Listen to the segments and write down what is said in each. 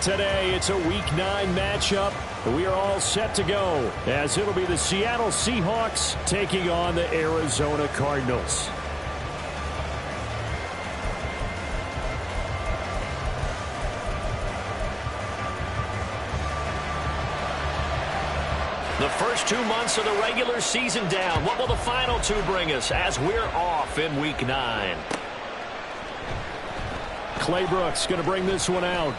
Today, it's a Week 9 matchup. We are all set to go, as it'll be the Seattle Seahawks taking on the Arizona Cardinals. The first 2 months of the regular season down. What will the final 2 bring us as we're off in Week 9? Claybrooks going to bring this one out.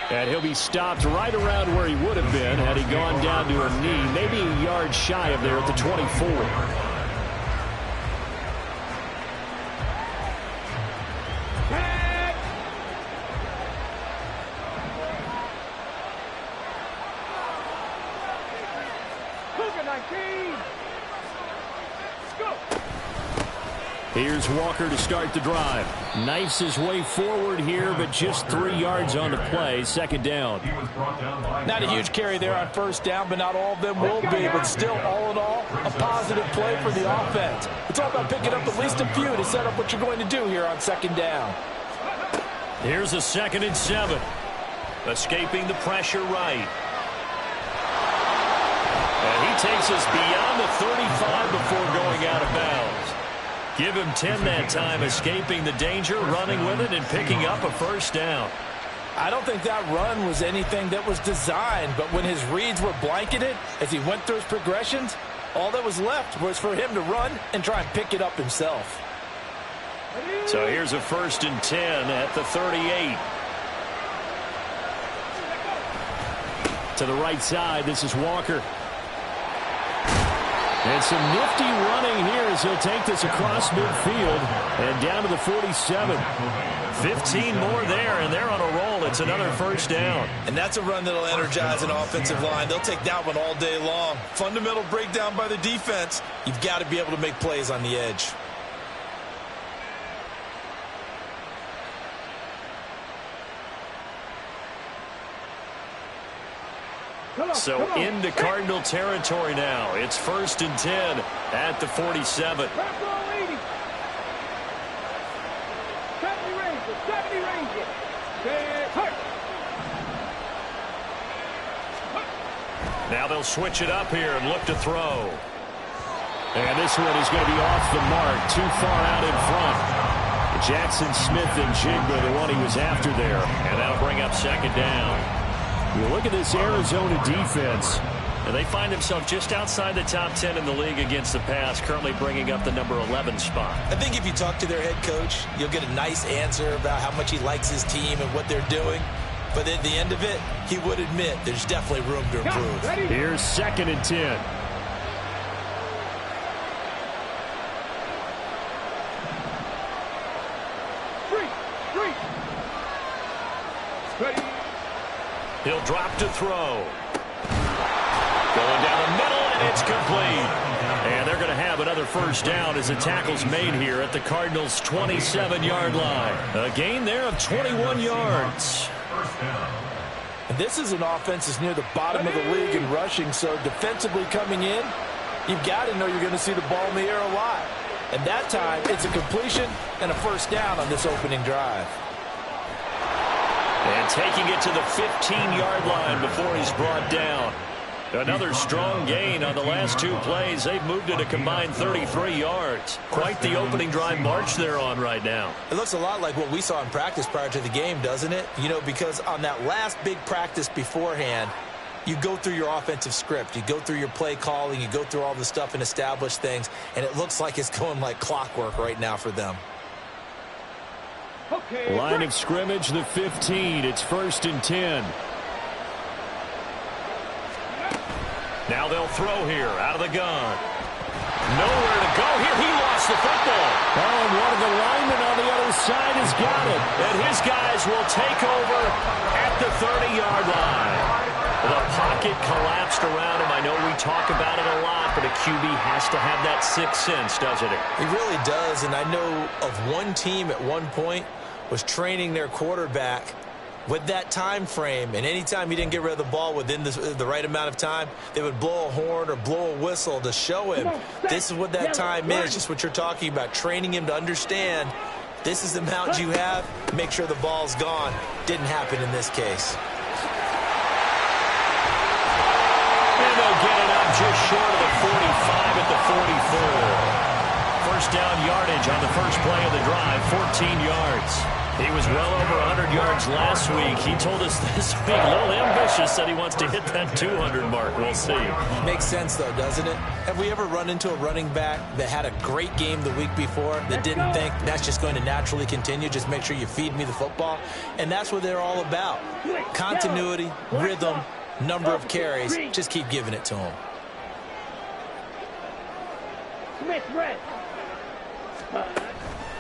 And he'll be stopped right around where he would have been had he gone down to a knee, maybe a yard shy of there at the 24. Here's Walker to start the drive. Knifes his way forward here, but just 3 yards on the play. Second down. Not a huge carry there on first down, but not all of them will be. But still, all in all, a positive play for the offense. It's all about picking up at least a few to set up what you're going to do here on second down. Here's a 2nd and 7. Escaping the pressure right. And he takes us beyond the 35 before going out of bounds. Give him 10 that time, escaping the danger, running with it, and picking up a first down. I don't think that run was anything that was designed, but when his reads were blanketed as he went through his progressions, all that was left was for him to run and try and pick it up himself. So here's a 1st and 10 at the 38. To the right side, this is Walker. And some nifty running here as he'll take this across midfield and down to the 47. 15 more there, and they're on a roll. It's another first down. And that's a run that'll energize an offensive line. They'll take that one all day long. Fundamental breakdown by the defense. You've got to be able to make plays on the edge. So into Cardinal territory now. It's 1st and 10 at the 47. Now they'll switch it up here and look to throw. And this one is going to be off the mark, too far out in front. Jackson Smith and Jigba, the one he was after there. And that'll bring up 2nd down. You look at this Arizona defense, and they find themselves just outside the top 10 in the league against the pass, currently bringing up the number 11 spot. I think if you talk to their head coach, you'll get a nice answer about how much he likes his team and what they're doing. But at the end of it, he would admit there's definitely room to improve. Here's 2nd and 10. He'll drop to throw. Going down the middle, and it's complete. And they're going to have another first down as the tackle's made here at the Cardinals' 27-yard line. A gain there of 21 yards. And this is an offense that's near the bottom of the league in rushing, so defensively coming in, you've got to know you're going to see the ball in the air a lot. And that time, it's a completion and a first down on this opening drive. And taking it to the 15-yard line before he's brought down. Another strong gain on the last 2 plays. They've moved it a combined 33 yards. Quite the opening drive march they're on right now. It looks a lot like what we saw in practice prior to the game, doesn't it? You know, because on that last big practice beforehand, you go through your offensive script. You go through your play calling. You go through all the stuff and establish things. And it looks like it's going like clockwork right now for them. Line of scrimmage, the 15. It's 1st and 10. Now they'll throw here out of the gun. Nowhere to go here. He lost the football. Oh, and one of the linemen on the other side has got it. And his guys will take over at the 30-yard line. The pocket collapsed around him. I know we talk about it a lot, but a QB has to have that sixth sense, doesn't it? He really does, and I know of one team at one point was training their quarterback with that time frame, and anytime he didn't get rid of the ball within the right amount of time, they would blow a horn or blow a whistle to show him this is what that time is, just what you're talking about, training him to understand This is the amount you have. Make sure the ball's gone. Didn't happen in this case. And they'll get it up just short of the 45 at the 44. First down yardage on the first play of the drive, 14 yards. He was well over 100 yards last week. He told us this week, a little ambitious, that he wants to hit that 200 mark. We'll see. Makes sense, though, doesn't it? Have we ever run into a running back that had a great game the week before that didn't think that's just going to naturally continue? Just make sure you feed me the football. And that's what they're all about. Continuity, rhythm, number of carries. Just keep giving it to him.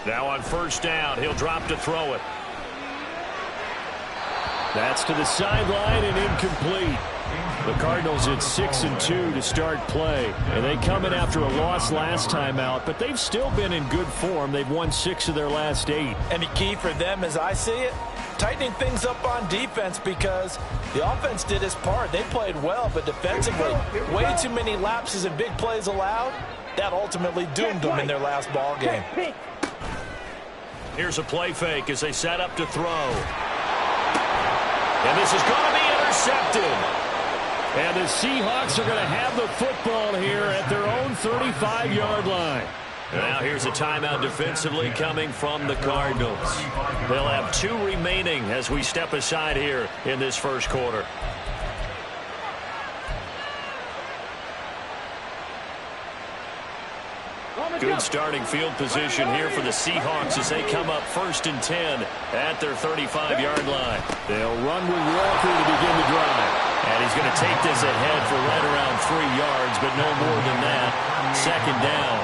Now on first down, he'll drop to throw it. That's to the sideline and incomplete. The Cardinals at 6-2 to start play. And they come in after a loss last time out, but they've still been in good form. They've won 6 of their last 8. And the key for them, as I see it, tightening things up on defense, because the offense did its part. They played well, but defensively, way too many lapses and big plays allowed. That ultimately doomed them in their last ball game. Here's a play fake as they set up to throw. And this is going to be intercepted. And the Seahawks are going to have the football here at their own 35-yard line. Now here's a timeout defensively coming from the Cardinals. They'll have 2 remaining as we step aside here in this first quarter. Good starting field position here for the Seahawks as they come up 1st and 10 at their 35-yard line. They'll run with Walker to begin the drive. And he's going to take this ahead for right around 3 yards, but no more than that. 2nd down.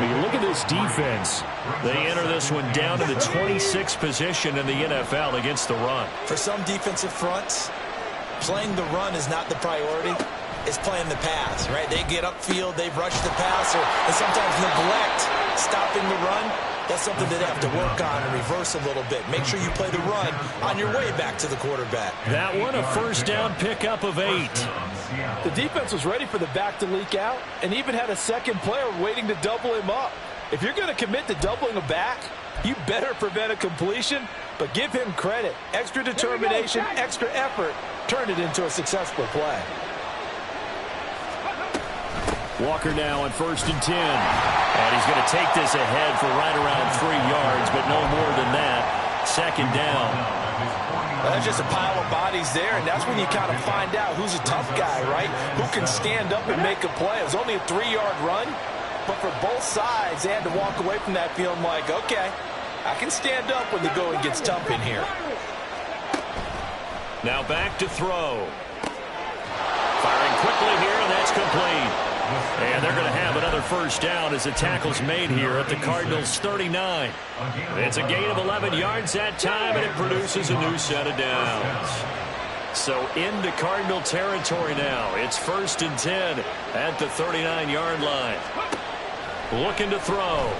When you look at this defense, they enter this one down to the 26th position in the NFL against the run. For some defensive fronts, playing the run is not the priority. It's playing the pass, right? They get upfield, they rush the passer, and sometimes neglect stopping the run. That's something that they have to work on and reverse a little bit. Make sure you play the run on your way back to the quarterback. That one, a first down pickup of 8. The defense was ready for the back to leak out and even had a second player waiting to double him up. If you're going to commit to doubling a back, you better prevent a completion, but give him credit. Extra determination, extra effort, turned it into a successful play. Walker now on 1st and 10. And he's going to take this ahead for right around 3 yards, but no more than that. 2nd down. There's just a pile of bodies there, and that's when you kind of find out who's a tough guy, right? Who can stand up and make a play. It was only a 3-yard run, but for both sides, they had to walk away from that feeling like, okay, I can stand up when the going gets tough in here. Now back to throw. Firing quickly here, and that's complete. And they're going to have another first down as the tackle's made here at the Cardinals' 39. It's a gain of 11 yards that time, and it produces a new set of downs. So into Cardinal territory now. It's 1st and 10 at the 39-yard line. Looking to throw.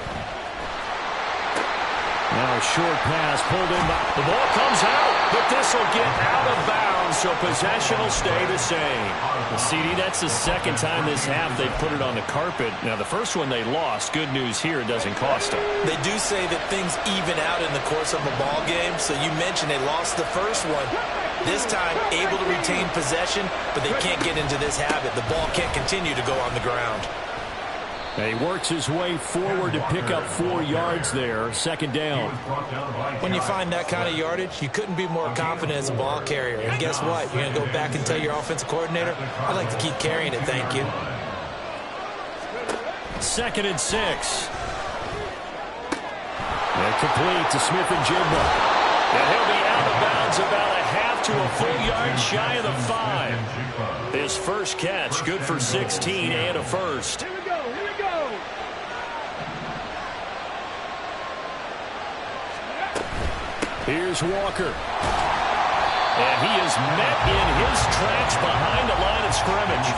Now a short pass pulled in by. The ball comes out, but this will get out of bounds, so possession will stay the same. CD, that's the 2nd time this half they've put it on the carpet. Now the first one they lost. Good news here, it doesn't cost them. They do say that things even out in the course of a ball game. So you mentioned they lost the first one. This time able to retain possession, but they can't get into this habit. The ball can't continue to go on the ground. And he works his way forward to pick up 4 yards there. 2nd down. When you find that kind of yardage, you couldn't be more confident as a ball carrier. And guess what? You're going to go back and tell your offensive coordinator, I'd like to keep carrying it, thank you. 2nd and 6. And complete to Smith and Jigba. And he'll be out of bounds about a half to a full yard shy of the 5. His first catch, good for 16 and a first. Here's Walker. And he is met in his tracks behind the line of scrimmage.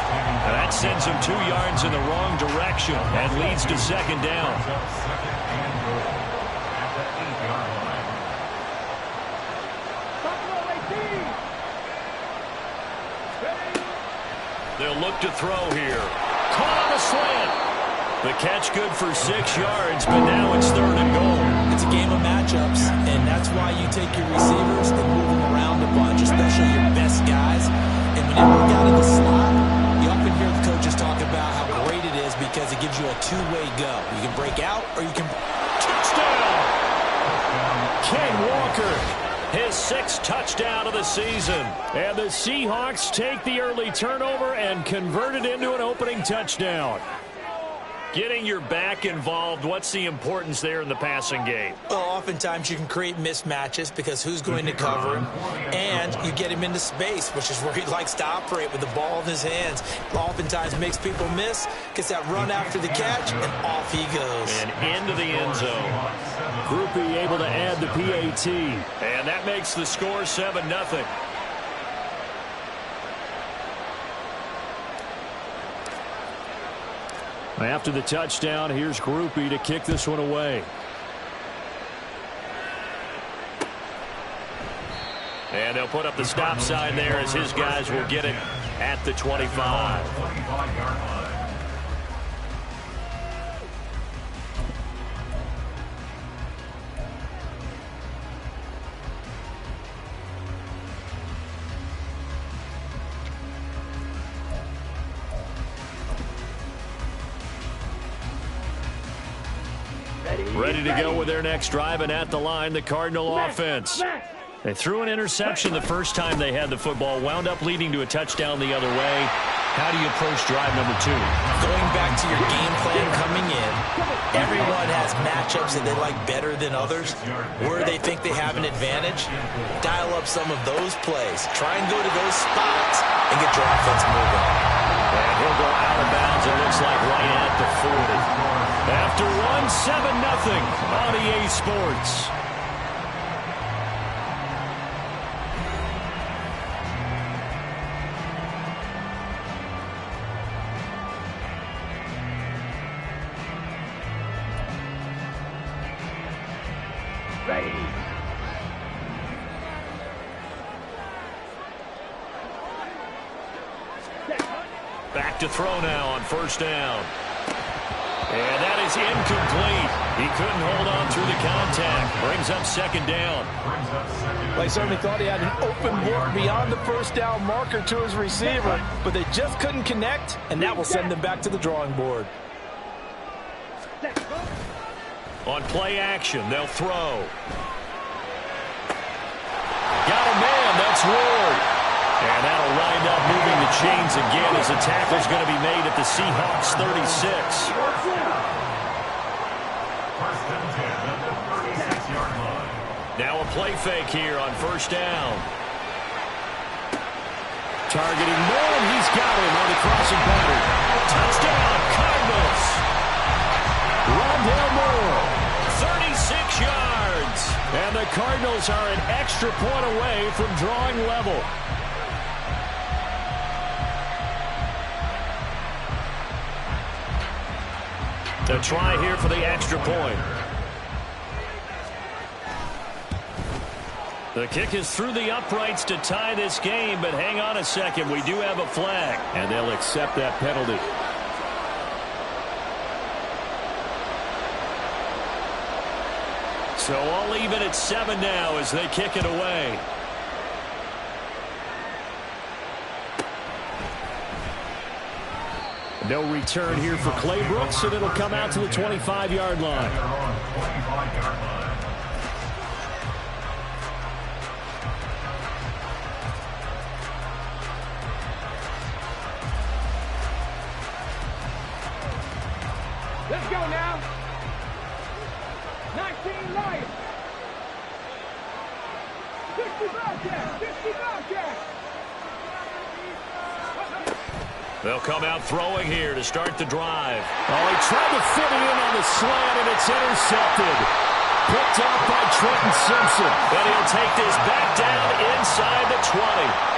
And that sends him 2 yards in the wrong direction and leads to 2nd down. They'll look to throw here. Caught on the slant. The catch good for 6 yards, but now it's 3rd and goal. It's a game of matchups, and that's why you take your receivers and move them around a bunch, especially your best guys. And whenever we got in the slot, you often hear the coaches talk about how great it is because it gives you a two-way go. You can break out or you can... Touchdown! Ken Walker, his 6th touchdown of the season. And the Seahawks take the early turnover and convert it into an opening touchdown. Getting your back involved, what's the importance there in the passing game? Well, oftentimes you can create mismatches because who's going to cover him, and you get him into space, which is where he likes to operate with the ball in his hands. Oftentimes makes people miss, gets that run after the catch, and off he goes. And into the end zone. Groupie able to add the PAT. And that makes the score 7-0. After the touchdown, here's Groupie to kick this one away. And they'll put up the stop sign there as his guys will get it at the 25. Ready to go with their next drive, and at the line, the Cardinal offense. They threw an interception the first time they had the football, wound up leading to a touchdown the other way. How do you approach drive number 2? Going back to your game plan coming in, everyone has matchups that they like better than others. Where they think they have an advantage, dial up some of those plays. Try and go to those spots and get your offense moving. And he'll go out of bounds, it looks like right at the 40. After 7-0 on EA Sports. Back to throw now on 1st down. And that is incomplete. He couldn't hold on through the contact. Brings up 2nd down. Well, he certainly thought he had an open look beyond the 1st down marker to his receiver, but they just couldn't connect, and that will send them back to the drawing board. On play action, they'll throw. Got a man, that's Ward. And that'll wind up moving the chains again as the tackle's going to be made at the Seahawks 36. Now a play fake here on 1st down. Targeting Moore, he's got him on the crossing pattern. Touchdown, Cardinals. Rondale Moore, 36 yards. And the Cardinals are an extra point away from drawing level. To try here for the extra point. The kick is through the uprights to tie this game, but hang on a second. We do have a flag, and they'll accept that penalty. So all even at 7 now as they kick it away. No return here for Clay Brooks, and it'll come out to the 25-yard line. Let's go now. 19 Lions. 60 Bobcats. 60 Bobcats. They'll come out throwing here to start the drive. Oh, he tried to fit it in on the slant, and it's intercepted. Picked off by Trenton Simpson. But he'll take this back down inside the 20.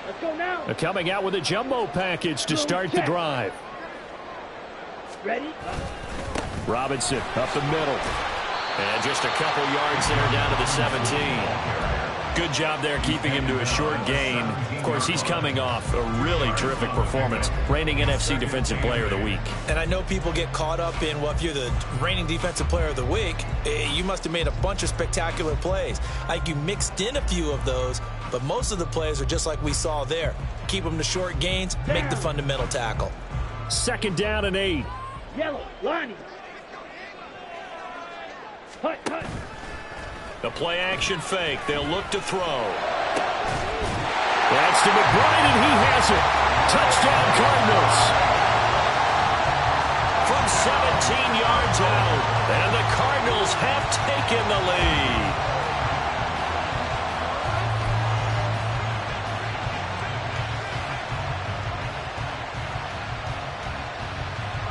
Let's go now. They're coming out with a jumbo package to start the drive. Ready? Robinson up the middle. And just a couple yards there down to the 17. Good job there keeping him to a short gain. Of course, he's coming off a really terrific performance. Reigning NFC Defensive Player of the Week. And I know people get caught up in, well, if you're the reigning Defensive Player of the Week, you must have made a bunch of spectacular plays. Like you mixed in a few of those, but most of the plays are just like we saw there. Keep them to short gains, make the fundamental tackle. 2nd down and 8. Yellow, lining. Hut, hut. The play action fake. They'll look to throw. That's to McBride, and he has it. Touchdown, Cardinals. From 17 yards out, and the Cardinals have taken the lead.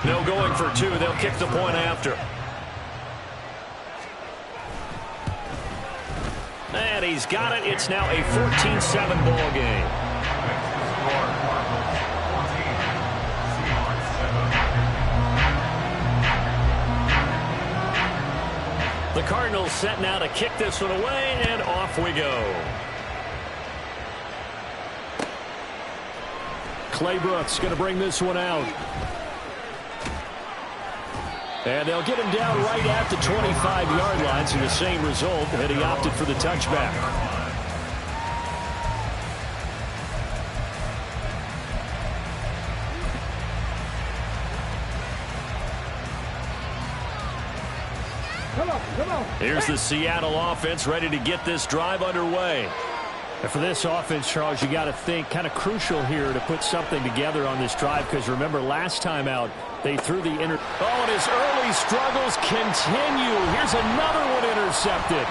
No going for 2. They'll kick the point after. And he's got it. It's now a 14-7 ball game. The Cardinals set now to kick this one away, and off we go. Claybrooks going to bring this one out. And they'll get him down right at the 25-yard line, so the same result, and he opted for the touchback. Come on. Here's the Seattle offense ready to get this drive underway. And for this offense, Charles, you got to think kind of crucial here to put something together on this drive, because remember last time out they threw the and his early struggles continue. Here's another one intercepted.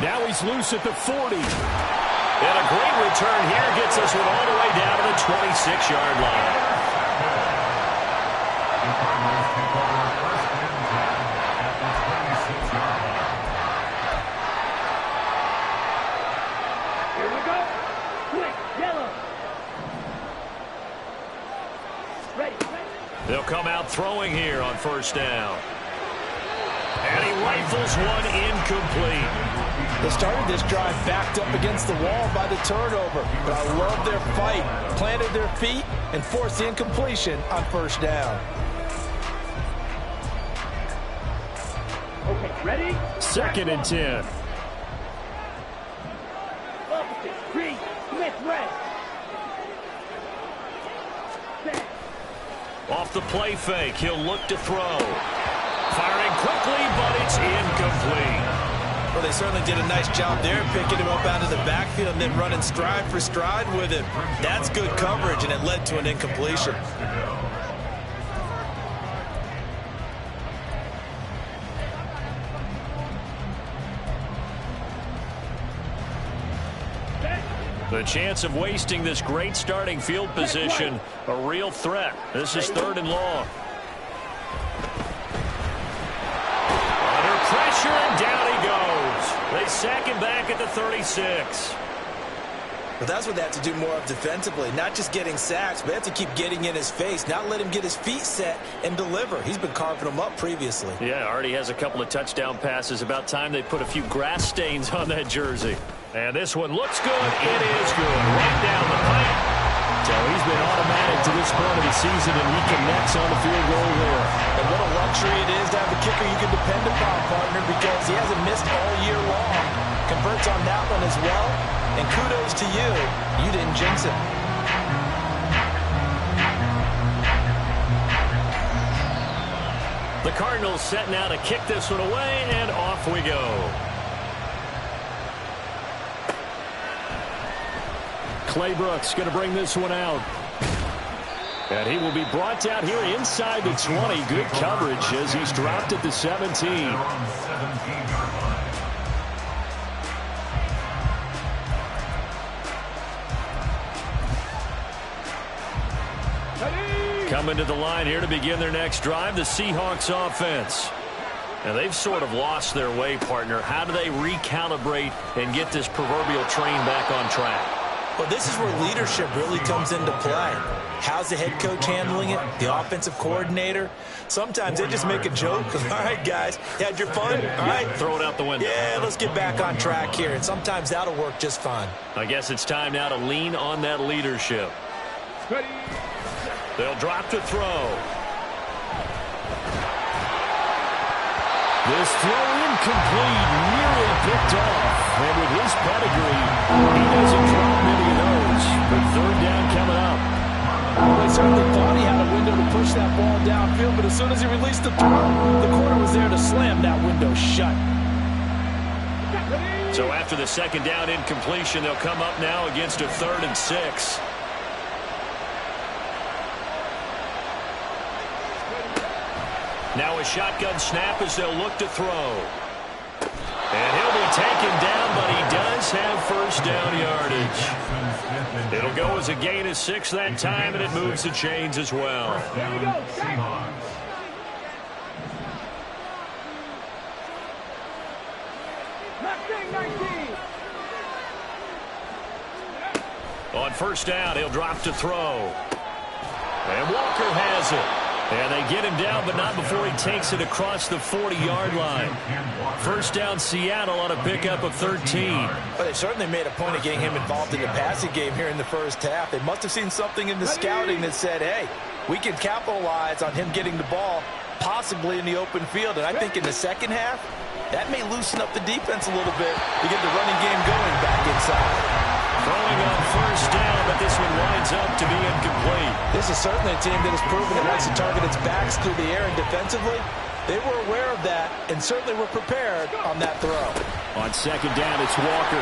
Now he's loose at the 40. And a great return here gets us one all the way down to the 26-yard line. They'll come out throwing here on 1st down. And he rifles one incomplete. They started this drive backed up against the wall by the turnover, but I love their fight. Planted their feet and forced the incompletion on 1st down. Okay, ready? 2nd and 10. Opposite, Green, Smith, red. Off the play fake, he'll look to throw. Firing quickly, but it's incomplete. Well, they certainly did a nice job there, picking him up out of the backfield and then running stride for stride with him. That's good coverage, and it led to an incompletion. The chance of wasting this great starting field position, a real threat. This is 3rd and long. Under pressure, and down he goes. They sack him back at the 36. But that's what they have to do more of defensively, not just getting sacks, but they have to keep getting in his face, not let him get his feet set and deliver. He's been carving them up previously. Yeah, already has a couple of touchdown passes. About time they put a few grass stains on that jersey. And this one looks good. It is good. Right down the pipe. So he's been automatic to this point of the season, and he connects on the field goal there. And what a luxury it is to have a kicker you can depend upon, partner, because he hasn't missed all year long. Converts on that one as well. And kudos to you. You didn't jinx it. The Cardinals set now to kick this one away, and off we go. Claybrooks going to bring this one out. And he will be brought down here inside the 20. Good coverage as he's dropped at the 17. Coming to the line here to begin their next drive, the Seahawks offense. And they've sort of lost their way, partner. How do they recalibrate and get this proverbial train back on track? Well, this is where leadership really comes into play. How's the head coach handling it? The offensive coordinator? Sometimes they just make a joke. All right, guys, you had your fun? All right. Throw it out the window. Yeah, let's get back on track here. And sometimes that'll work just fine. I guess it's time now to lean on that leadership. They'll drop to throw. This throw incomplete, nearly picked off. And with his pedigree, he doesn't drop many of those. But third down coming up. Well, he certainly thought he had a window to push that ball downfield, but as soon as he released the throw, the corner was there to slam that window shut. So after the second down incompletion, they'll come up now against a 3rd and 6. Now a shotgun snap as they'll look to throw. And he'll be taken down, but he does have first down yardage. It'll go as a gain of 6 that time, and it moves the chains as well. Here we go. Left 19. On first down, he'll drop to throw. And Walker has it. And they get him down, but not before he takes it across the 40-yard line. First down, Seattle on a pickup of 13. But they certainly made a point of getting him involved in the passing game here in the first half. They must have seen something in the scouting that said, hey, we can capitalize on him getting the ball, possibly in the open field. And I think in the second half, that may loosen up the defense a little bit to get the running game going back inside. Throwing on first down, but this one winds up to be incomplete. This is certainly a team that has proven it wants to target its backs through the air, and defensively, they were aware of that and certainly were prepared on that throw. On second down, it's Walker.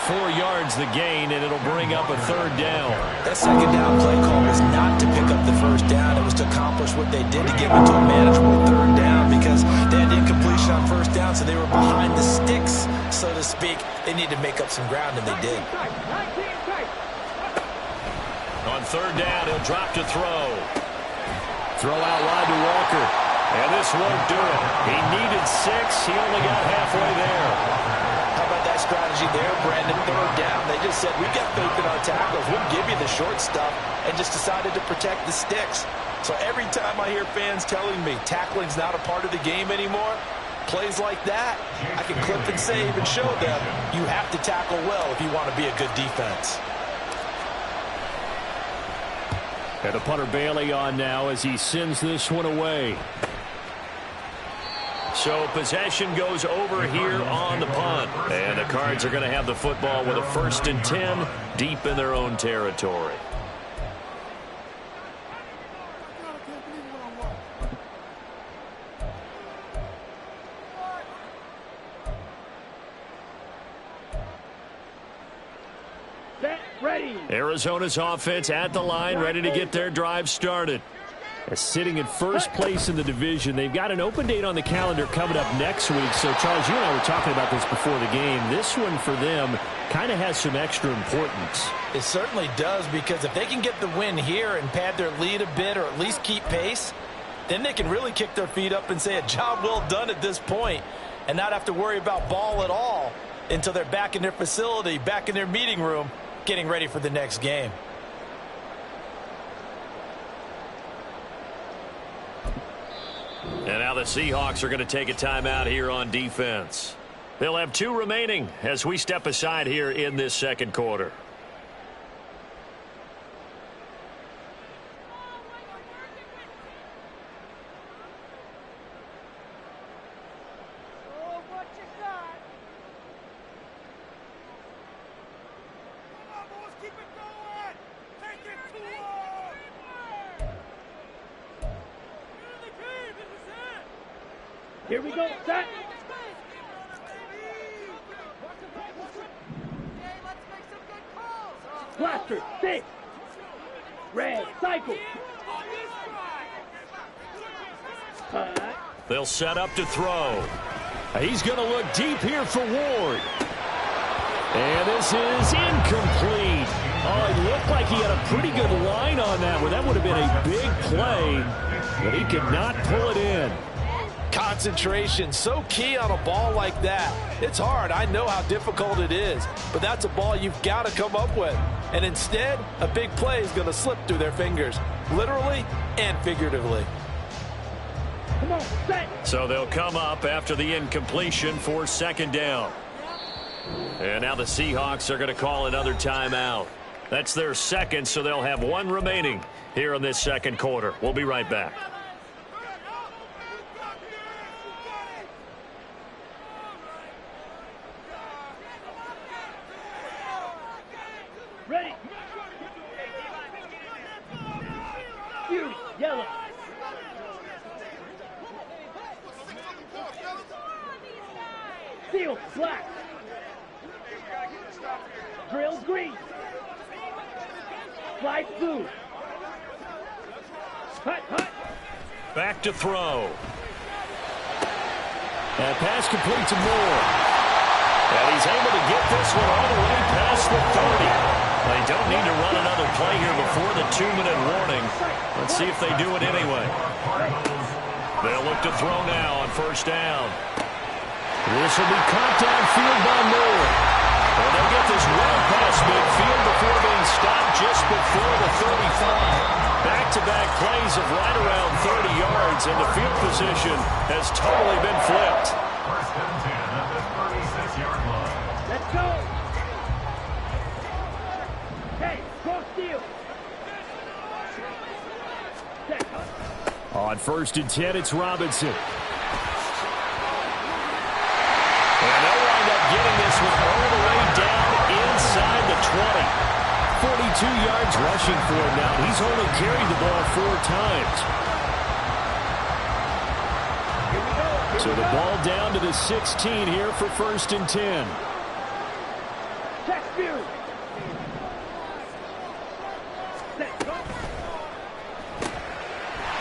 4 yards the gain, and it'll bring up a 3rd down. That second down play call was not to pick up the first down. It was to accomplish what they did to get into a manageable 3rd down because they had incompletion on first down, so they were behind the sticks, so to speak. They needed to make up some ground, and they did. On 3rd down, he'll drop to throw. Throw out wide to Walker. And this won't do it. He needed 6. He only got halfway there. How about that strategy there, Brandon? 3rd down. They just said, we got faith in our tackles. We'll give you the short stuff, and just decided to protect the sticks. So every time I hear fans telling me tackling's not a part of the game anymore, plays like that, I can clip and save and show them you have to tackle well if you want to be a good defense. And the punter Bailey on now as he sends this one away. So possession goes over here on the punt. And the Cards are going to have the football with a 1st and 10 deep in their own territory. Ready. Arizona's offense at the line, ready to get their drive started. Sitting in first place in the division. They've got an open date on the calendar coming up next week. So, Charles, you and I were talking about this before the game. This one for them kind of has some extra importance. It certainly does, because if they can get the win here and pad their lead a bit or at least keep pace, then they can really kick their feet up and say a job well done at this point and not have to worry about ball at all until they're back in their facility, back in their meeting room, getting ready for the next game. And now the Seahawks are going to take a timeout here on defense. They'll have 2 remaining as we step aside here in this second quarter. Here we go. Set. Blaster. 6. Red. Cycle. They'll set up to throw. He's going to look deep here for Ward. And this is incomplete. Oh, it looked like he had a pretty good line on that one. That would have been a big play, but he could not pull it in. concentration, so key on a ball like that. It's hard. I know how difficult it is, but that's a ball you've got to come up with. And instead, a big play is going to slip through their fingers, literally and figuratively. Come on, set. So they'll come up after the incompletion for second down. And now the Seahawks are going to call another timeout. That's their second, so they'll have one remaining here in this second quarter. We'll be right back. Ready. Fury, yellow. Steel, black. Drill, green. Fly, blue. Hut, hut. Back to throw. And pass complete to Moore. And he's able to get this one all the way past the 30. They don't need to run another play here before the 2-minute warning. Let's see if they do it anyway. They'll look to throw now on first down. This will be caught downfield by Moore. And they'll get this well past midfield before being stopped just before the 35. Back-to-back plays of right around 30 yards, and the field position has totally been flipped. First and 10 at the 36-yard line. Let's go. Hey, cross steel. Set, hut. On first and 10, it's Robinson. And they'll wind up getting this one all the way down inside the 20. 42 yards rushing for him now. He's only carried the ball 4 times. So the ball down to the 16 here for first and 10. Check Fury. Set, go.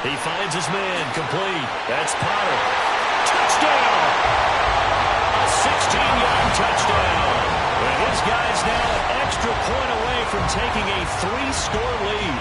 He finds his man complete. That's Potter. Touchdown! A 16-yard touchdown. And his guy's now an extra point away from taking a 3-score lead.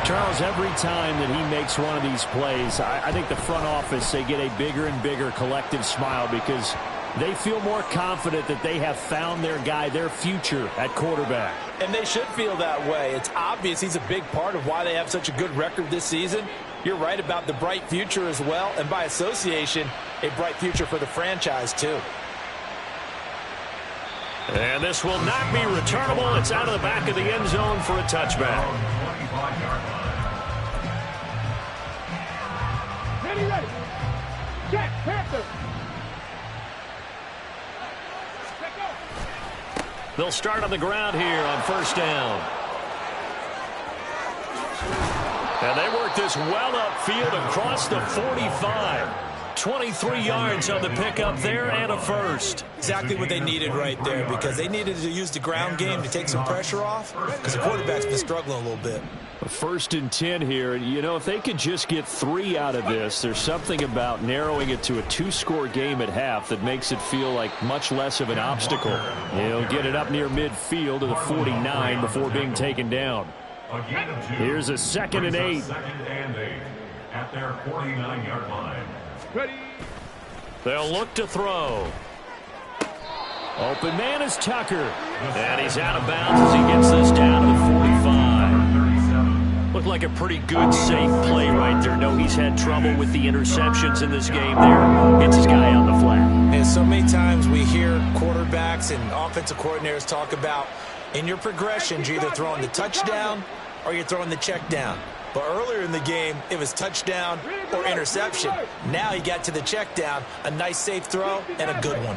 Charles, every time that he makes one of these plays, I think the front office, they get a bigger and bigger collective smile because they feel more confident that they have found their guy, their future at quarterback. And they should feel that way. It's obvious he's a big part of why they have such a good record this season. You're right about the bright future as well, and by association, a bright future for the franchise too. And this will not be returnable. It's out of the back of the end zone for a touchback. Ready, ready. Check, Panther. Check go. They'll start on the ground here on first down. And they work this well upfield across the 45. 23 yards on the pickup there and a first. Exactly what they needed right there, because they needed to use the ground game to take some pressure off, because the quarterback's been struggling a little bit. First and 10 here. You know, if they could just get 3 out of this, there's something about narrowing it to a 2-score game at half that makes it feel like much less of an obstacle. He'll get it up near midfield to the 49 before being taken down. Here's a 2nd and 8. At their 49-yard line. Ready. They'll look to throw. Open man is Tucker. And he's out of bounds as he gets this down to the 45. Looked like a pretty good, safe play right there. No, he's had trouble with the interceptions in this game there. Gets his guy on the flat. And so many times we hear quarterbacks and offensive coordinators talk about in your progressions, you're either throwing the touchdown or you're throwing the check down. But earlier in the game, it was touchdown or interception. Now he got to the check down, a nice safe throw, and a good one.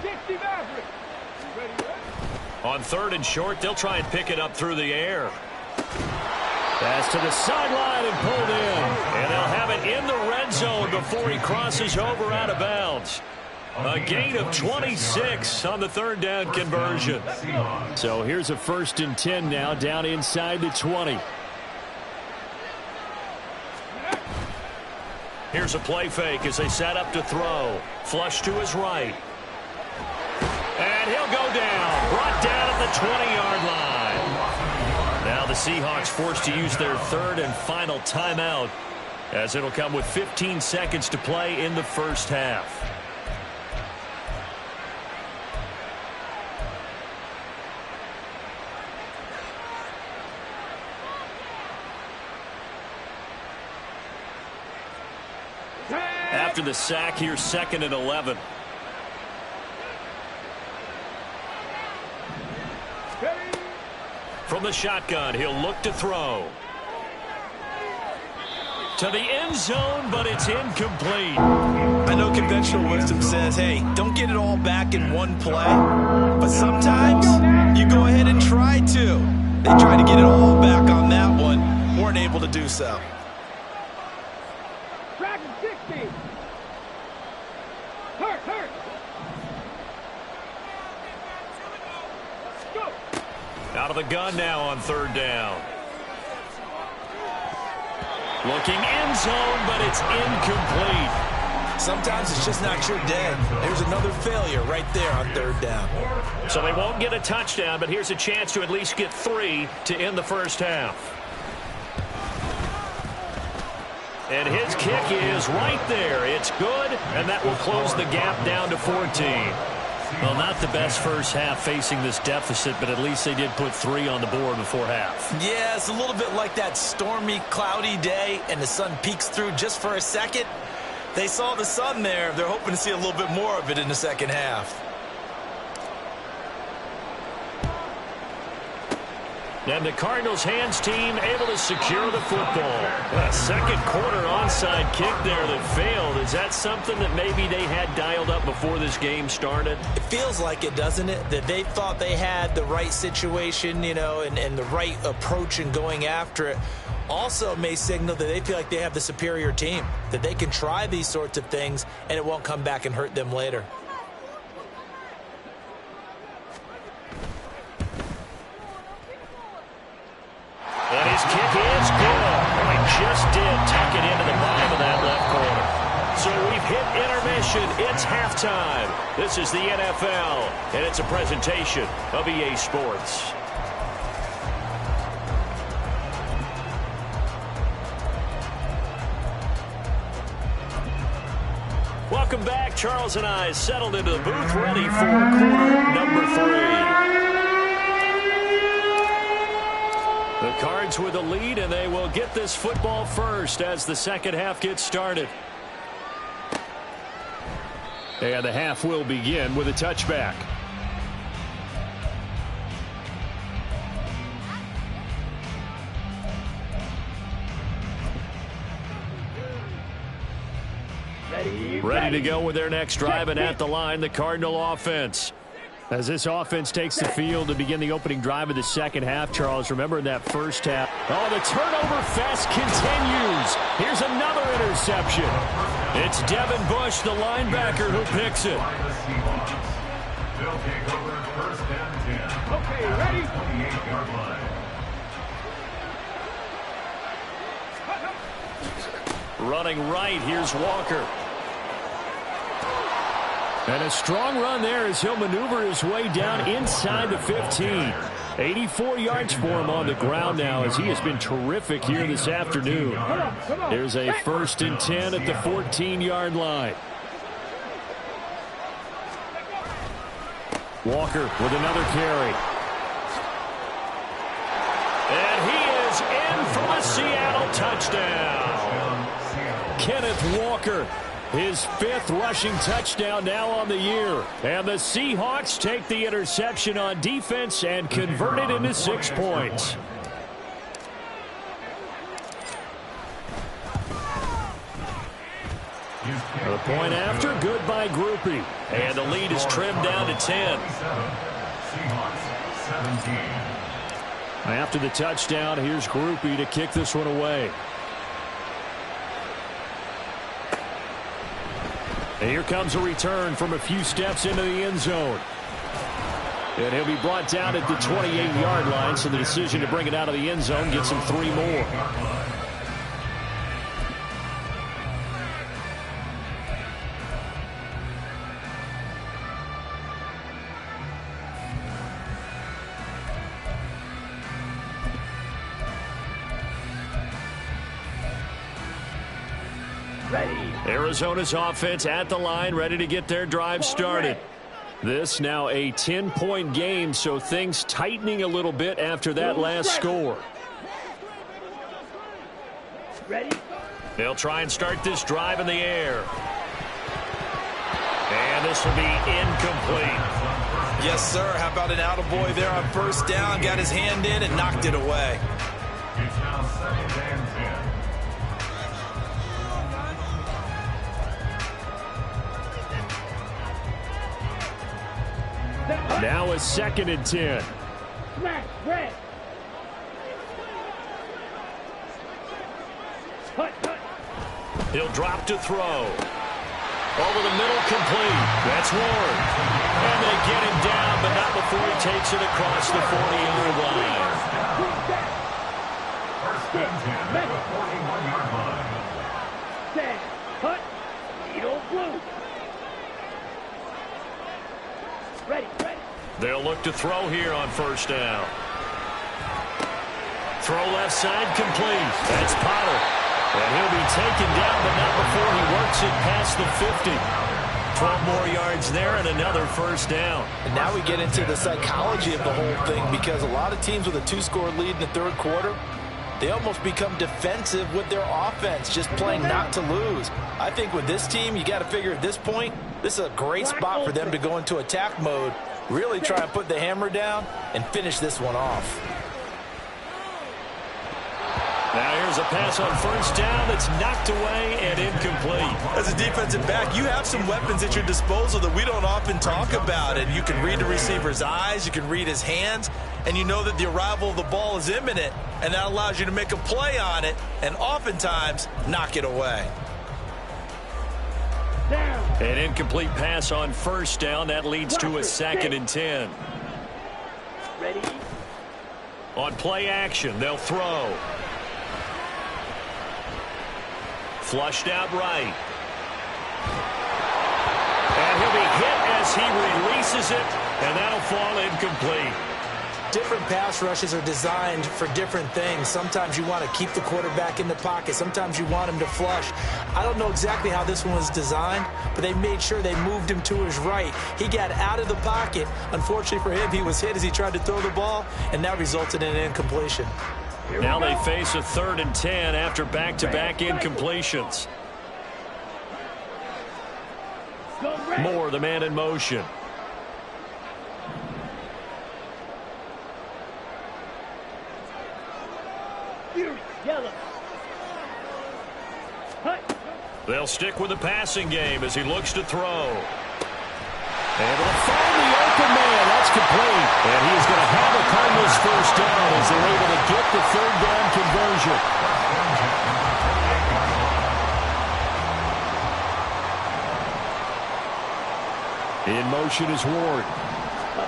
On 3rd and short, they'll try and pick it up through the air. Pass to the sideline and pulled in. And they'll have it in the red zone before he crosses over out of bounds. A gain of 26 on the 3rd down conversion. So here's a 1st and 10 now down inside the 20. Here's a play fake as they set up to throw. Flush to his right. And he'll go down. Brought down at the 20-yard line. Now the Seahawks forced to use their 3rd and final timeout as it'll come with 15 seconds to play in the first half. After the sack, here's 2nd and 11. From the shotgun, he'll look to throw. To the end zone, but it's incomplete. I know conventional wisdom says, hey, don't get it all back in one play. But sometimes you go ahead and try to. They tried to get it all back on that one. Weren't able to do so. Dragon 60. Hurt. Go. Out of the gun now on 3rd down. Looking end zone, but it's incomplete. Sometimes it's just not your day. There's another failure right there on 3rd down. So they won't get a touchdown, but here's a chance to at least get 3 to end the first half. And his kick is right there. It's good, and that will close the gap down to 14. Well, not the best first half facing this deficit, but at least they did put 3 on the board before half. Yeah, it's a little bit like that stormy, cloudy day, and the sun peeks through just for a second. They saw the sun there. They're hoping to see a little bit more of it in the second half. And the Cardinals' hands team able to secure the football. A second quarter onside kick there that failed. Is that something that maybe they had dialed up before this game started? It feels like it, doesn't it? That they thought they had the right situation, you know, and the right approach in going after it. Also may signal that they feel like they have the superior team, that they can try these sorts of things and it won't come back and hurt them later. And his kick is good. Well, he just did tuck it into the bottom of that left corner. So we've hit intermission. It's halftime. This is the NFL, and it's a presentation of EA Sports. Welcome back. Charles and I settled into the booth, ready for quarter number 3. The Cards with a lead, and they will get this football first as the second half gets started. And the half will begin with a touchback. Ready to go with their next drive, and at the line, the Cardinal offense. As this offense takes the field to begin the opening drive of the second half, Charles, remember in that first half. Oh, the turnover fest continues. Here's another interception. It's Devin Bush, the linebacker, who picks it. They'll take over 1st and 10. Okay, ready? 28-yard line. Running right, here's Walker. And a strong run there as he'll maneuver his way down inside the 15. 84 yards for him on the ground now as he has been terrific here this afternoon. There's a 1st and 10 at the 14-yard line. Walker with another carry. And he is in for a Seattle touchdown. Kenneth Walker, his 5th rushing touchdown now on the year. And the Seahawks take the interception on defense and convert it into 6 points. The point after, good by Groupie. And the lead is trimmed down to 10. Seahawks 17. After the touchdown, here's Groupie to kick this one away. And here comes a return from a few steps into the end zone. And he'll be brought down at the 28-yard line, so the decision to bring it out of the end zone gets him 3 more. Arizona's offense at the line, ready to get their drive started. This now a 10-point game, so things tightening a little bit after that last score. Ready? They'll try and start this drive in the air. And this will be incomplete. Yes, sir. How about an attaboy there on first down? Got his hand in and knocked it away. It's now 2nd and 10. Now a 2nd and 10. Smash, red. Hut, hut. He'll drop to throw. Over the middle, complete. That's Ward. And they get him down, but not before he takes it across the 40-yard line. First and 10 at the 41-yard line. Stand. Hut. Needle blue. Ready, ready. They'll look to throw here on first down. Throw left side, complete. That's Potter. And he'll be taken down, but not before he works it past the 50. 12 more yards there and another first down. And now we get into the psychology of the whole thing, because a lot of teams with a 2-score lead in the third quarter, they almost become defensive with their offense, just playing not to lose. I think with this team, you got to figure at this point, this is a great spot for them to go into attack mode, really try and put the hammer down and finish this one off. Now here's a pass on first down that's knocked away and incomplete. As a defensive back, you have some weapons at your disposal that we don't often talk about. And you can read the receiver's eyes, you can read his hands, and you know that the arrival of the ball is imminent, and that allows you to make a play on it and oftentimes knock it away. Down. An incomplete pass on first down. That leads to a 2nd and 10. Ready? On play action, they'll throw. Flushed out right. And he'll be hit as he releases it, and that'll fall incomplete. Different pass rushes are designed for different things. Sometimes you want to keep the quarterback in the pocket. Sometimes you want him to flush. I don't know exactly how this one was designed, but they made sure they moved him to his right. He got out of the pocket. Unfortunately for him, he was hit as he tried to throw the ball, and that resulted in an incompletion. Now they face a 3rd and 10 after back-to-back incompletions. Moore, the man in motion. Yellow. Hut. They'll stick with the passing game as he looks to throw. And they'll find the open man. That's complete. And he is going to have a Cardinals first down as they're able to get the 3rd down conversion. In motion is Ward.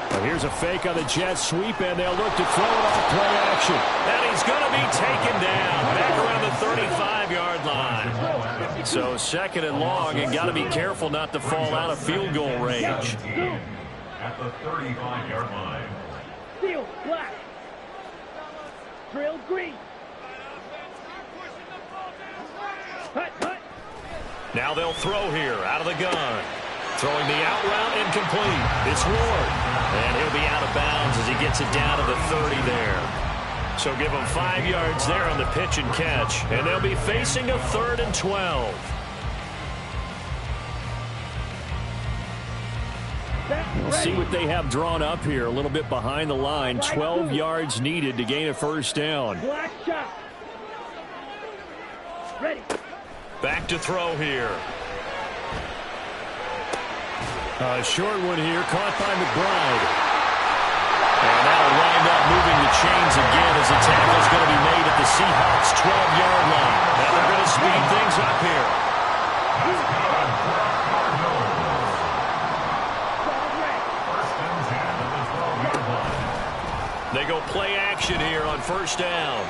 Now here's a fake on the jet sweep, and they'll look to throw it off play action. And he's going to be taken down back around the 35-yard line. So 2nd and long, and got to be careful not to fall out of field goal range. At the 35-yard line. Steel black. Drill green. Hut, hut. Now they'll throw here out of the gun. Throwing the out route, incomplete. It's Ward. And he'll be out of bounds as he gets it down to the 30 there. So give them 5 yards there on the pitch and catch. And they'll be facing a 3rd and 12. We'll see what they have drawn up here. A little bit behind the line. 12 yards needed to gain a first down. Black shot. Ready. Back to throw here. A short one here, caught by McBride. And that'll wind up moving the chains again as the tackle's going to be made at the Seahawks' 12-yard line. Now they're going to speed things up here. They go play action here on first down.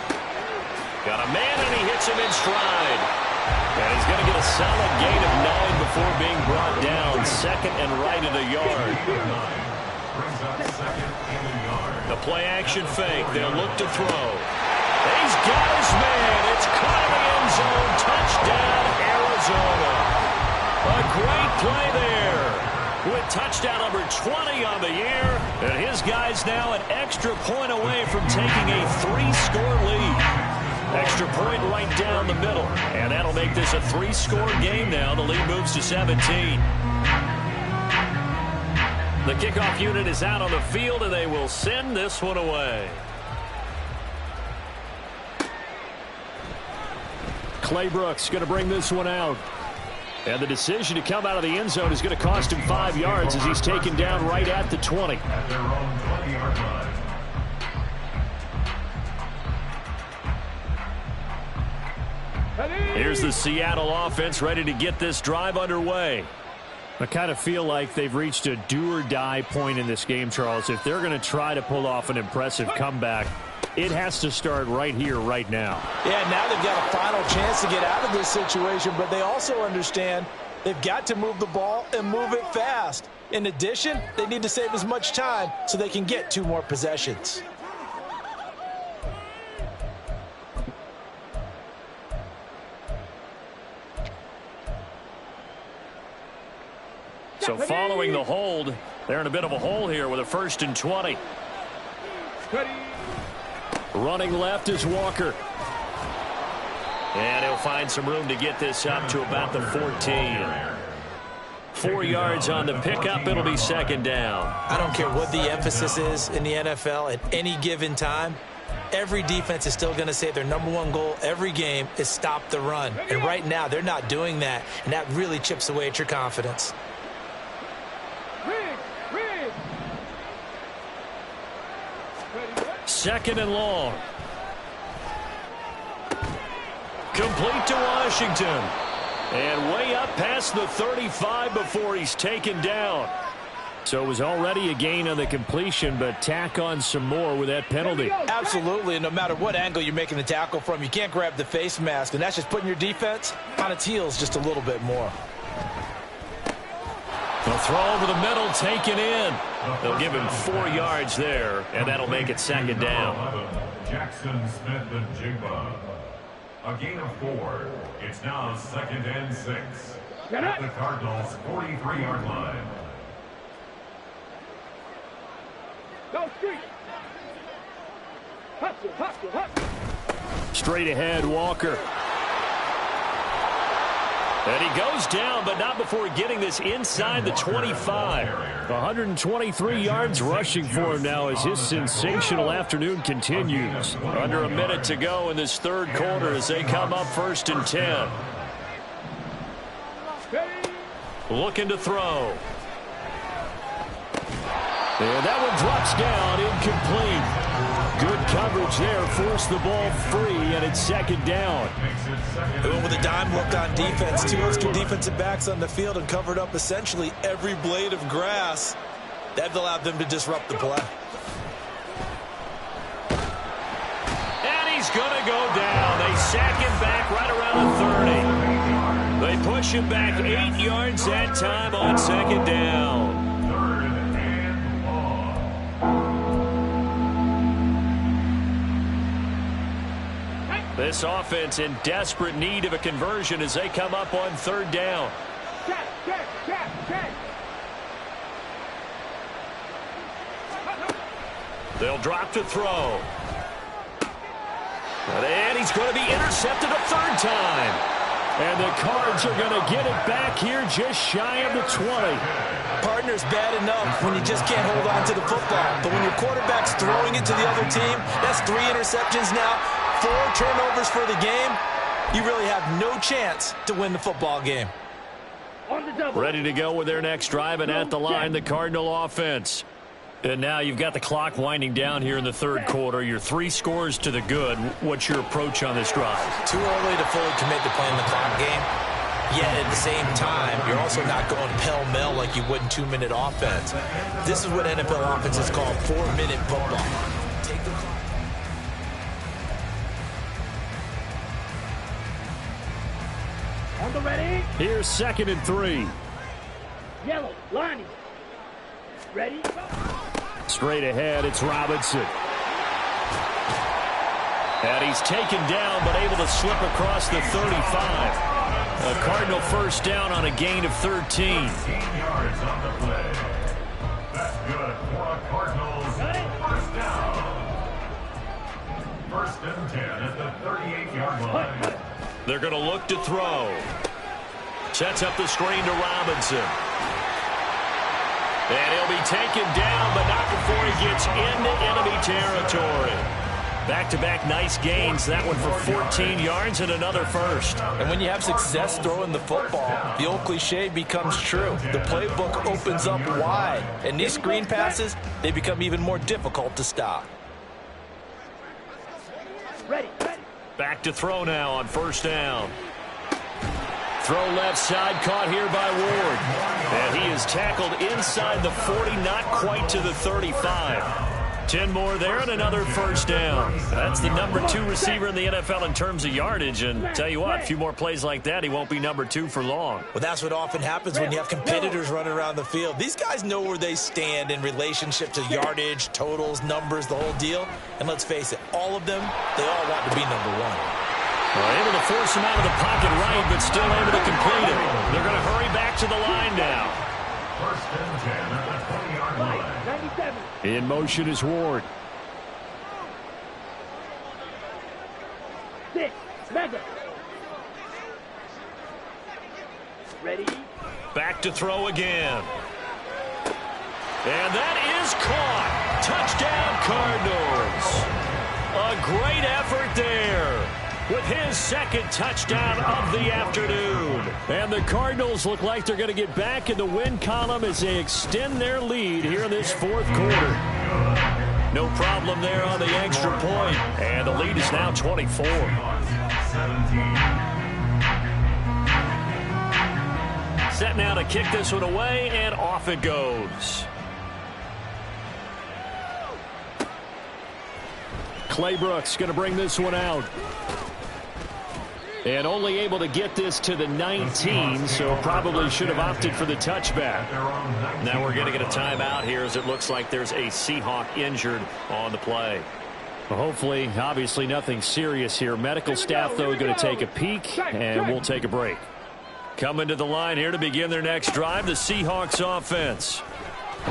Got a man, and he hits him in stride. And he's going to get a solid gain of 9 before being brought down. 2nd and right at a yard. The play action fake. They'll look to throw. He's got his man. It's caught in the end zone. Touchdown, Arizona. Arizona. A great play there with touchdown number 20 on the year. And his guys now an extra point away from taking a 3-score lead. Extra point right down the middle. And that'll make this a 3-score game now. The lead moves to 17. The kickoff unit is out on the field, and they will send this one away. Clay Brooks going to bring this one out. And the decision to come out of the end zone is going to cost him 5 yards as he's taken down right at the 20. At their own 20-yard line. Here's the Seattle offense ready to get this drive underway. I kind of feel like they've reached a do-or-die point in this game, Charles. If they're going to try to pull off an impressive comeback, it has to start right here, right now. Yeah, now they've got a final chance to get out of this situation, but they also understand they've got to move the ball and move it fast. In addition, they need to save as much time so they can get 2 more possessions. So following the hold, they're in a bit of a hole here with a 1st and 20. Running left is Walker. And he'll find some room to get this up to about the 14. 4 yards on the pickup. It'll be 2nd down. I don't care what the emphasis is in the NFL at any given time. Every defense is still going to say their #1 goal every game is stop the run. And right now, they're not doing that, and that really chips away at your confidence. Second and long. Complete to Washington. And way up past the 35 before he's taken down. So it was already a gain on the completion, but tack on some more with that penalty. Absolutely, and no matter what angle you're making the tackle from, you can't grab the face mask, and that's just putting your defense on its heels just a little bit more. The throw over the middle, taken in. They'll give him 4 yards there, and that'll make it 2nd down. Jackson Smith and Jigba. A gain of 4. It's now 2nd and 6. At the Cardinals' 43-yard line. Go street. Hustle, hustle, hustle. Straight ahead, Walker. And he goes down, but not before getting this inside the 25. 123 yards rushing for him now as his sensational afternoon continues. Under a minute to go in this 3rd quarter as they come up 1st and 10. Looking to throw. And that one drops down, incomplete. Good coverage there, forced the ball free, and it's 2nd down. With a dime look on defense, 2 extra defensive backs on the field and covered up essentially every blade of grass. That allowed them to disrupt the play. And he's going to go down. They sack him back right around the 30. They push him back 8 yards that time on 2nd down. This offense in desperate need of a conversion as they come up on 3rd down. They'll drop to throw. And he's going to be intercepted a 3rd time. And the Cards are going to get it back here just shy of the 20. Partner's bad enough when you just can't hold on to the football. But when your quarterback's throwing it to the other team, that's 3 interceptions now. 4 turnovers for the game. You really have no chance to win the football game. On the double. Ready to go with their next drive, and at the line, the Cardinal offense. And now you've got the clock winding down here in the 3rd quarter. You're 3 scores to the good. What's your approach on this drive? Too early to fully commit to playing the clock game. Yet at the same time, you're also not going pell-mell like you would in 2-minute offense. This is what NFL offenses call 4-minute football. Take the clock. On the ready. Here's 2nd and 3. Yellow, Lonnie. Ready. Straight ahead, it's Robinson. And he's taken down, but able to slip across the 35. A Cardinal first down on a gain of 13. 15 yards on the play. That's good for a Cardinals first down. First and 10 at the 38-yard line. They're going to look to throw. Sets up the screen to Robinson. And he'll be taken down, but not before he gets into enemy territory. Back-to-back nice gains. That one for 14 yards and another first. And when you have success throwing the football, the old cliche becomes true. The playbook opens up wide. And these screen passes, they become even more difficult to stop. Ready. Back to throw now on first down. Throw left side, caught here by Ward. And he is tackled inside the 40, not quite to the 35. 10 more there and another first down. That's the number 2 receiver in the NFL in terms of yardage. And tell you what, a few more plays like that, he won't be number 2 for long. Well, that's what often happens when you have competitors running around the field. These guys know where they stand in relationship to yardage, totals, numbers, the whole deal. And let's face it, all of them, they all want to be number 1. Well, able to force him out of the pocket right, but still able to complete it. They're going to hurry back to the line now. First and 10 at the 20-yard line. 97. In motion is Ward. 6. Mega. Ready. Back to throw again. And that is caught. Touchdown, Cardinals. A great effort there with his second touchdown of the afternoon. And the Cardinals look like they're going to get back in the win column as they extend their lead here in this fourth quarter. No problem there on the extra point. And the lead is now 24. 17. Set now to kick this one away, and off it goes. Claybrooks going to bring this one out. And only able to get this to the 19, so probably should have opted for the touchback. Now we're going to get a timeout here as it looks like there's a Seahawk injured on the play. Well, hopefully, obviously nothing serious here. Medical staff, though, going to take a peek, and we'll take a break. Coming to the line here to begin their next drive, the Seahawks offense.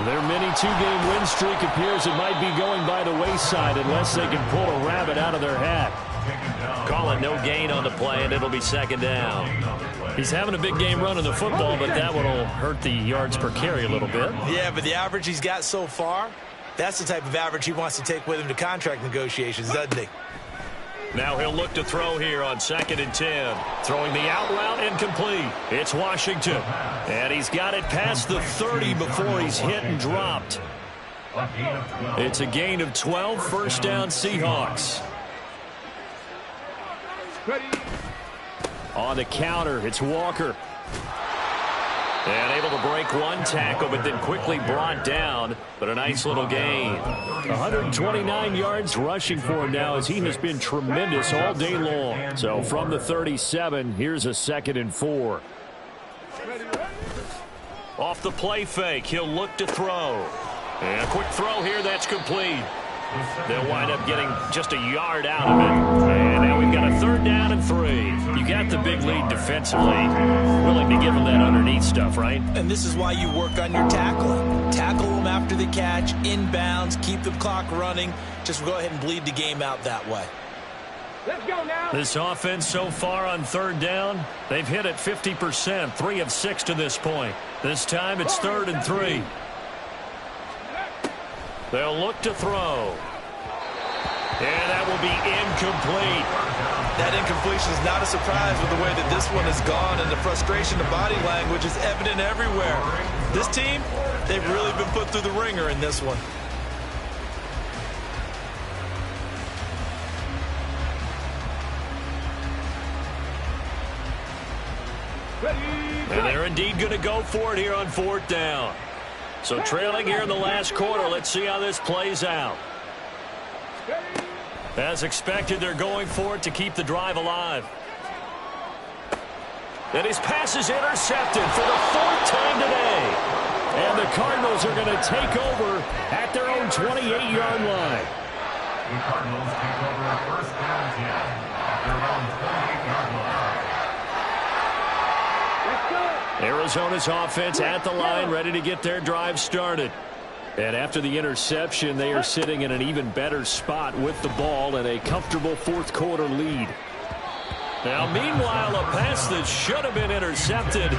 Their mini two-game win streak appears it might be going by the wayside unless they can pull a rabbit out of their hat. Call it no gain on the play, and it'll be second down. He's having a big game running the football, but that one will hurt the yards per carry a little bit. Yeah, but the average he's got so far, that's the type of average he wants to take with him to contract negotiations, doesn't he? Now he'll look to throw here on 2nd and 10. Throwing the out route incomplete. It's Washington. And he's got it past the 30 before he's hit and dropped. It's a gain of 12, first down Seahawks. On the counter, it's Walker. And able to break one tackle, but then quickly brought down. But a nice little gain. 129 yards rushing for him now as he has been tremendous all day long. So from the 37, here's a 2nd and 4. Off the play fake, he'll look to throw. And a quick throw here, that's complete. They'll wind up getting just a yard out of it. And now we've got a 3rd down and 3. You got the big lead defensively. Willing to give them that underneath stuff, right? And this is why you work on your tackling. Tackle them after the catch, inbounds, keep the clock running. Just go ahead and bleed the game out that way. Let's go now. This offense so far on 3rd down, they've hit it 50%, 3 of 6 to this point. This time it's 3rd and 3. They'll look to throw. And that will be incomplete. That incompletion is not a surprise with the way that this one has gone, and the frustration, the body language is evident everywhere. This team, they've really been put through the ringer in this one. And they're indeed going to go for it here on 4th down. So trailing here in the last quarter, let's see how this plays out. As expected, they're going for it to keep the drive alive. And his pass is intercepted for the 4th time today. And the Cardinals are going to take over at their own 28-yard line. The Cardinals take over a 1st down 10 at their own 28-yard line. Arizona's offense at the line, ready to get their drive started. And after the interception, they are sitting in an even better spot with the ball and a comfortable fourth quarter lead. Now, meanwhile, a pass that should have been intercepted,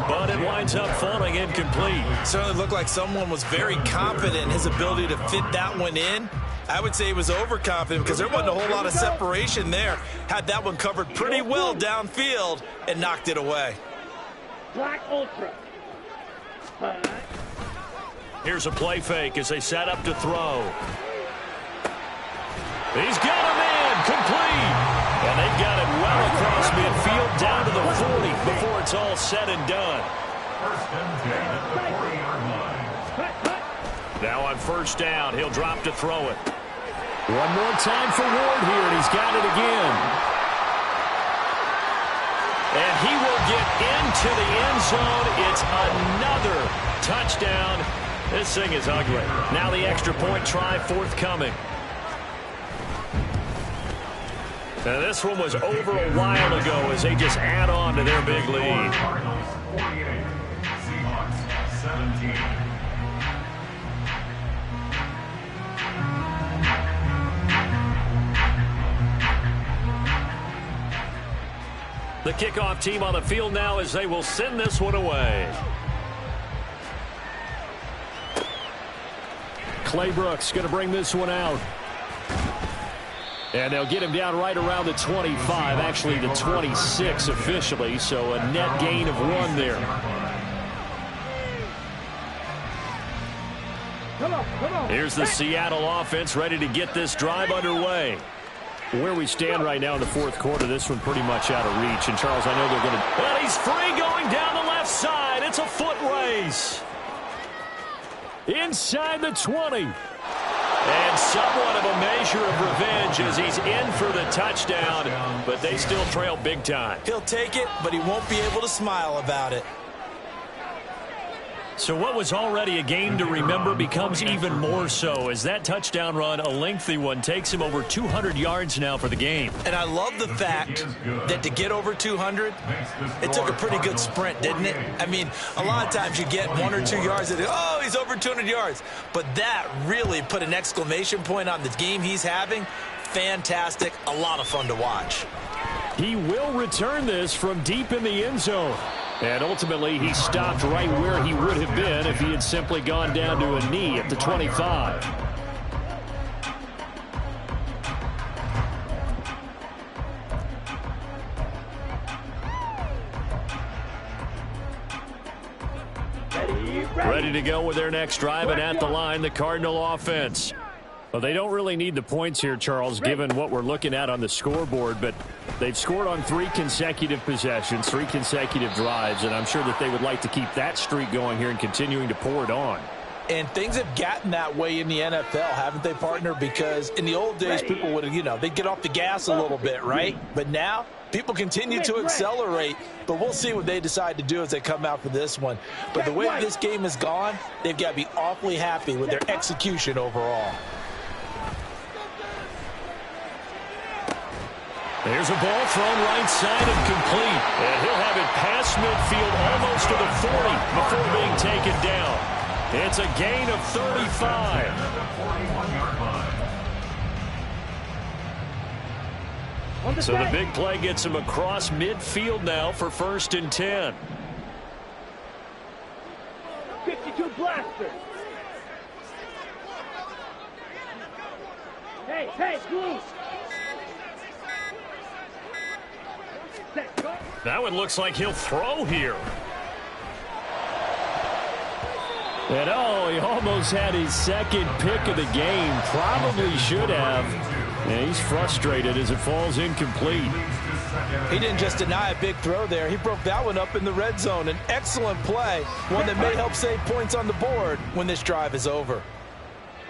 but it winds up falling incomplete. Certainly looked like someone was very confident in his ability to fit that one in. I would say he was overconfident because there wasn't a whole lot of separation there. Had that one covered pretty well downfield and knocked it away. Black Ultra. Here's a play fake as they set up to throw. He's got a man complete. And they've got it well across midfield down to the 40 before it's all said and done. First and 10 at the 40-yard line. Now on first down, he'll drop to throw it. One more time for Ward here, and he's got it again. And he will get into the end zone. It's another touchdown. This thing is ugly. Now the extra point try forthcoming. Now this one was over a while ago as they just add on to their big lead. Cardinals 48, Seahawks 17. The kickoff team on the field now as they will send this one away. Clay Brooks going to bring this one out. And they'll get him down right around the 25, actually the 26 officially, so a net gain of 1 there. Come on. Here's the Seattle offense ready to get this drive underway. Where we stand right now in the fourth quarter, this one pretty much out of reach. And, Charles, I know they're going to... Well, he's free going down the left side. It's a foot race. Inside the 20. And somewhat of a measure of revenge as he's in for the touchdown, but they still trail big time. He'll take it, but he won't be able to smile about it. So what was already a game to remember becomes even more so as that touchdown run, a lengthy one, takes him over 200 yards now for the game. And I love the fact that to get over 200, it took a pretty good sprint, didn't it? I mean, a lot of times you get 1 or 2 yards and oh, he's over 200 yards. But that really put an exclamation point on the game he's having. Fantastic. A lot of fun to watch. He will return this from deep in the end zone. And ultimately, he stopped right where he would have been if he had simply gone down to a knee at the 25. Ready to go with their next drive, and at the line, the Cardinal offense. Well, they don't really need the points here, Charles, given what we're looking at on the scoreboard, but they've scored on 3 consecutive possessions, 3 consecutive drives, and I'm sure that they would like to keep that streak going here and continuing to pour it on. And things have gotten that way in the NFL, haven't they, partner? Because in the old days, people would, they'd get off the gas a little bit, right? But now, people continue to accelerate, but we'll see what they decide to do as they come out for this one. But the way this game has gone, they've got to be awfully happy with their execution overall. There's a ball thrown right side and complete. And he'll have it past midfield almost to the 40 before being taken down. It's a gain of 35. So the big play gets him across midfield now for 1st and 10. 52 blaster. Hey, blue. Now it looks like he'll throw here. And he almost had his second pick of the game. Probably should have. And he's frustrated as it falls incomplete. He didn't just deny a big throw there. He broke that one up in the red zone. An excellent play. One that may help save points on the board when this drive is over.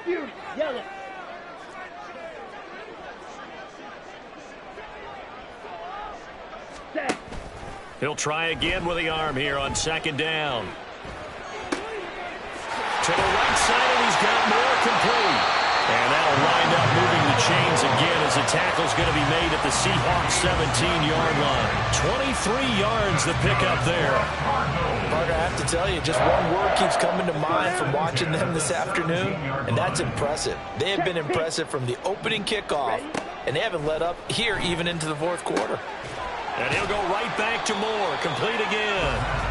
Yellow. He'll try again with the arm here on 2nd down. To the right side, and he's got more complete. And that'll wind up moving the chains again as the tackle's going to be made at the Seahawks 17-yard line. 23 yards the pickup there. Parker, I have to tell you, just one word keeps coming to mind from watching them this afternoon, and that's impressive. They have been impressive from the opening kickoff, and they haven't let up here even into the fourth quarter. And he'll go right back to Moore. Complete again.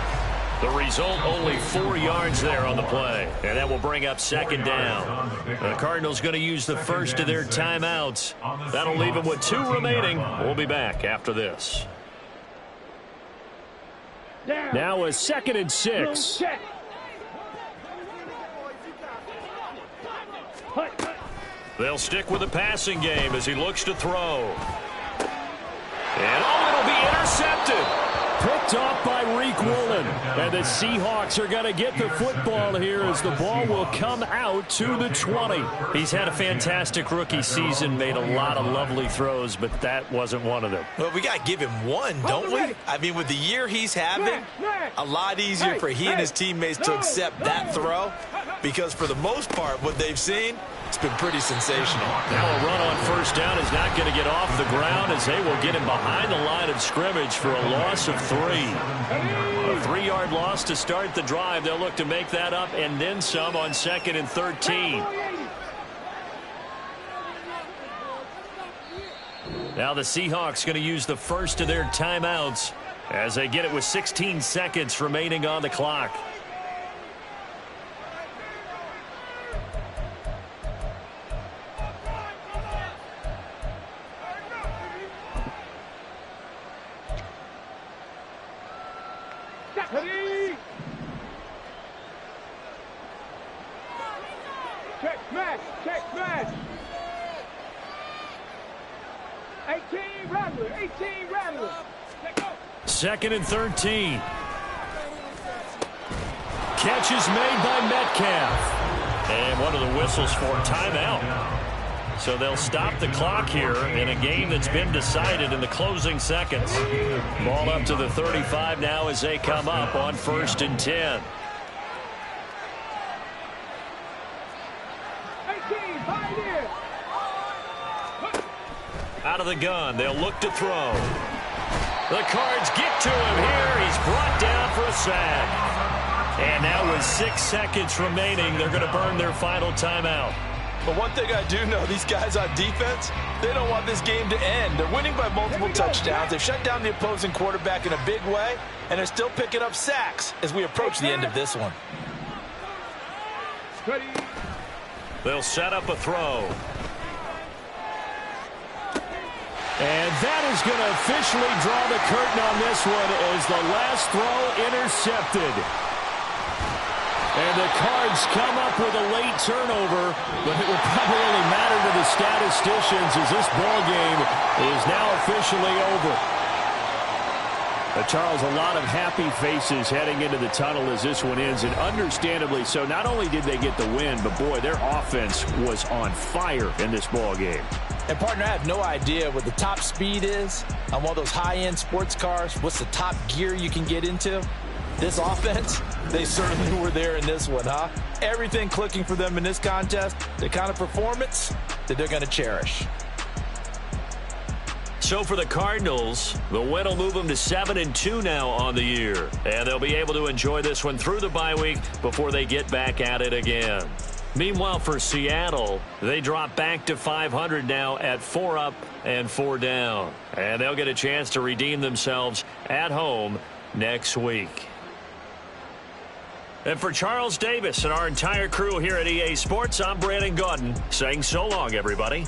The result, only 4 yards there on the play. And that will bring up second down. The Cardinals going to use the first of their timeouts. That'll leave them with 2 remaining. We'll be back after this. Now a 2nd and 6. They'll stick with the passing game as he looks to throw. And it'll be intercepted. Picked off by Reek Woolen. And the Seahawks are going to get the football here as the ball will come out to the 20. He's had a fantastic rookie season, made a lot of lovely throws, but that wasn't one of them. Well, we got to give him one, don't we? I mean, with the year he's having, a lot easier for he and his teammates to accept that throw because for the most part, what they've seen, it's been pretty sensational. Now a run on first down is not going to get off the ground as they will get him behind the line of scrimmage for a loss of 3. A 3-yard loss to start the drive. They'll look to make that up and then some on 2nd and 13. Now the Seahawks going to use the first of their timeouts as they get it with 16 seconds remaining on the clock. Check smash. 18 Rattler. 2nd and 13. Catch is made by Metcalf. And one of the whistles for timeout. So they'll stop the clock here in a game that's been decided in the closing seconds. Ball up to the 35 now as they come up on 1st and 10. Out of the gun, they'll look to throw. The Cards get to him here. He's brought down for a sack. And now with 6 seconds remaining, they're going to burn their final timeout. But one thing I do know, these guys on defense, they don't want this game to end. They're winning by multiple touchdowns. They've shut down the opposing quarterback in a big way, and they're still picking up sacks as we approach the end of this one. They'll set up a throw. And that is going to officially draw the curtain on this one as the last throw intercepted. And the Cards come up with a late turnover, but it will probably only matter to the statisticians as this ball game is now officially over. Charles, a lot of happy faces heading into the tunnel as this one ends, and understandably so. Not only did they get the win, but boy, their offense was on fire in this ball game. And, partner, I have no idea what the top speed is on one of those high-end sports cars. What's the top gear you can get into? This offense, they certainly were there in this one, huh? Everything clicking for them in this contest, the kind of performance that they're going to cherish. So for the Cardinals, the win will move them to 7-2 now on the year. And they'll be able to enjoy this one through the bye week before they get back at it again. Meanwhile, for Seattle, they drop back to 500 now at 4 up and 4 down. And they'll get a chance to redeem themselves at home next week. And for Charles Davis and our entire crew here at EA Sports, I'm Brandon Gaudin saying so long, everybody.